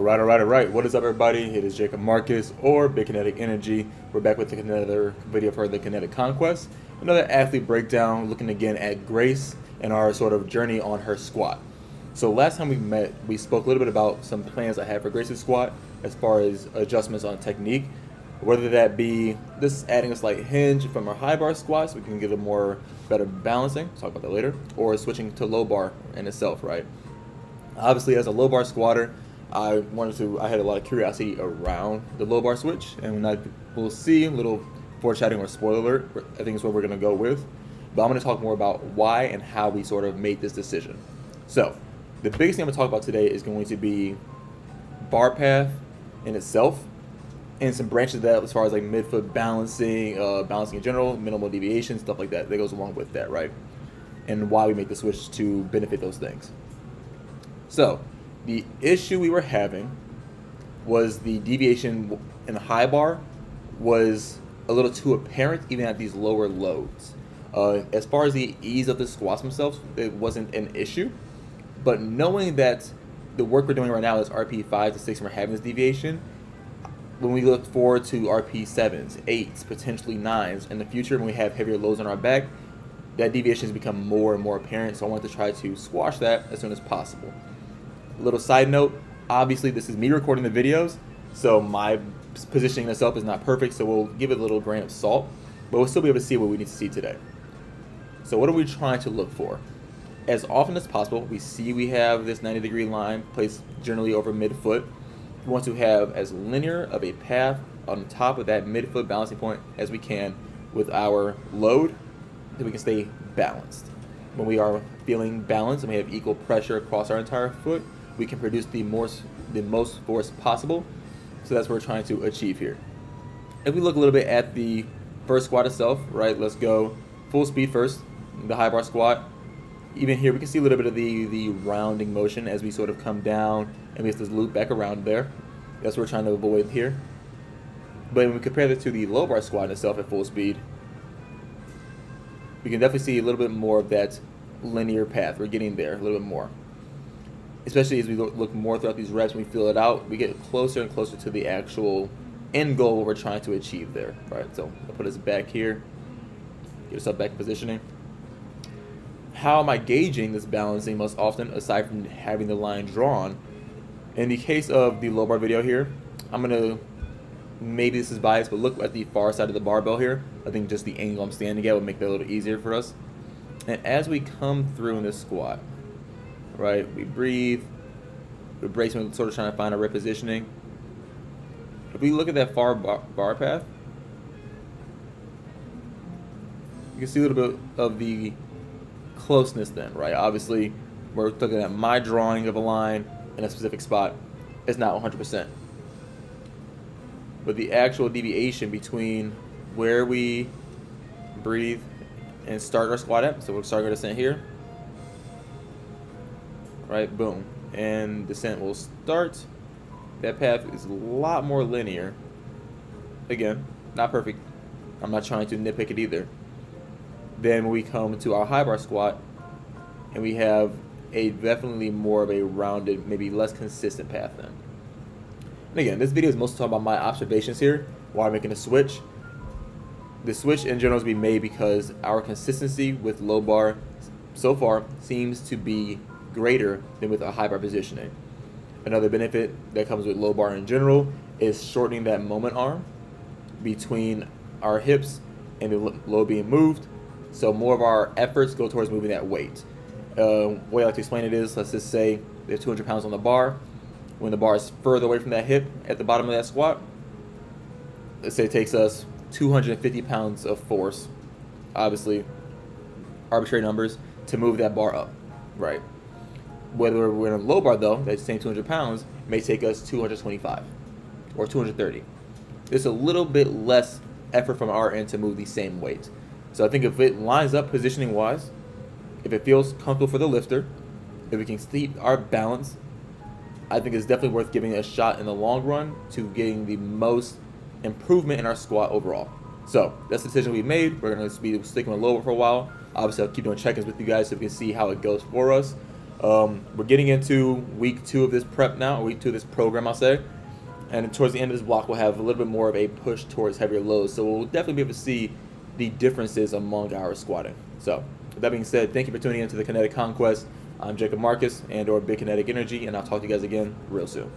All right. What is up, everybody? It is Jacob Marcus or Big Kinetic Energy. We're back with another video for the Kinetic Conquest. Another athlete breakdown, looking again at Grace and our sort of journey on her squat. So last time we met, we spoke a little bit about some plans I had for Grace's squat as far as adjustments on technique, whether that be just adding a slight hinge from our high bar squat so we can get a more better balancing. Talk about that later, or switching to low bar in itself, right? Obviously, as a low bar squatter, I had a lot of curiosity around the low bar switch, and we'll see a little foreshadowing or spoiler alert. I think is what we're going to go with, but I'm going to talk more about why and how we sort of made this decision. So, the biggest thing I'm going to talk about today is going to be bar path in itself, and some branches of that as far as like midfoot balancing, balancing in general, minimal deviation, stuff like that goes along with that, right? And why we make the switch to benefit those things. So, the issue we were having was the deviation in the high bar was a little too apparent even at these lower loads. As far as the ease of the squats themselves, it wasn't an issue. But knowing that the work we're doing right now is RP 5 to 6 and we're having this deviation, when we look forward to RP 7s, 8s, potentially 9s in the future when we have heavier loads on our back, that deviation has become more and more apparent. So I wanted to try to squash that as soon as possible. Little side note, obviously this is me recording the videos, so my positioning itself is not perfect, so we'll give it a little grain of salt, but we'll still be able to see what we need to see today. So what are we trying to look for? As often as possible, we have this 90-degree line placed generally over midfoot. We want to have as linear of a path on top of that midfoot balancing point as we can with our load, that we can stay balanced. When we are feeling balanced and we have equal pressure across our entire foot, we can produce the most force possible. So that's what we're trying to achieve here. If we look a little bit at the first squat itself, right, let's go full speed first, the high bar squat. Even here, we can see a little bit of the rounding motion as we sort of come down and we have to loop back around there. That's what we're trying to avoid here. But when we compare this to the low bar squat itself at full speed, we can definitely see a little bit more of that linear path. We're getting there a little bit more. Especially as we look more throughout these reps, when we feel it out, we get closer and closer to the actual end goal what we're trying to achieve there, right? So I'll put us back here, get yourself back in positioning. How am I gauging this balancing most often, aside from having the line drawn? In the case of the low bar video here, I'm gonna, maybe this is biased, but look at the far side of the barbell here. I think just the angle I'm standing at would make that a little easier for us. And as we come through in this squat, right, we breathe, we're bracing, we're sort of trying to find our repositioning. If we look at that far bar path, you can see a little bit of the closeness then, right? Obviously, we're looking at my drawing of a line in a specific spot. It's not 100%. But the actual deviation between where we breathe and start our squat at, so we'll start our descent here, right, boom, and descent will start. That path is a lot more linear. Again, not perfect. I'm not trying to nitpick it either. Then when we come to our high bar squat, and we have a definitely more of a rounded, maybe less consistent path then. And again, this video is mostly talking about my observations here while I'm making a switch. The switch in general is being made because our consistency with low bar so far seems to be greater than with a high bar positioning. Another benefit that comes with low bar in general is shortening that moment arm between our hips and the load being moved, so more of our efforts go towards moving that weight. Way I like to explain it is, let's just say they have 200 pounds on the bar. When the bar is further away from that hip at the bottom of that squat, let's say it takes us 250 pounds of force, obviously arbitrary numbers, to move that bar up, right? Whether we're in a low bar though, that same 200 pounds may take us 225 or 230. There's a little bit less effort from our end to move the same weight. So I think if it lines up positioning wise, if it feels comfortable for the lifter, if we can keep our balance, I think it's definitely worth giving it a shot in the long run to getting the most improvement in our squat overall. So that's the decision we made. We're going to be sticking with low bar for a while. Obviously, I'll keep doing check-ins with you guys so we can see how it goes for us. We're getting into week 2 of this prep now, week 2 of this program, I'll say. And towards the end of this block, we'll have a little bit more of a push towards heavier loads. So we'll definitely be able to see the differences among our squatting. So with that being said, thank you for tuning in to the Kinetic Conquest. I'm Jacob Marcus and or Big Kinetic Energy, and I'll talk to you guys again real soon.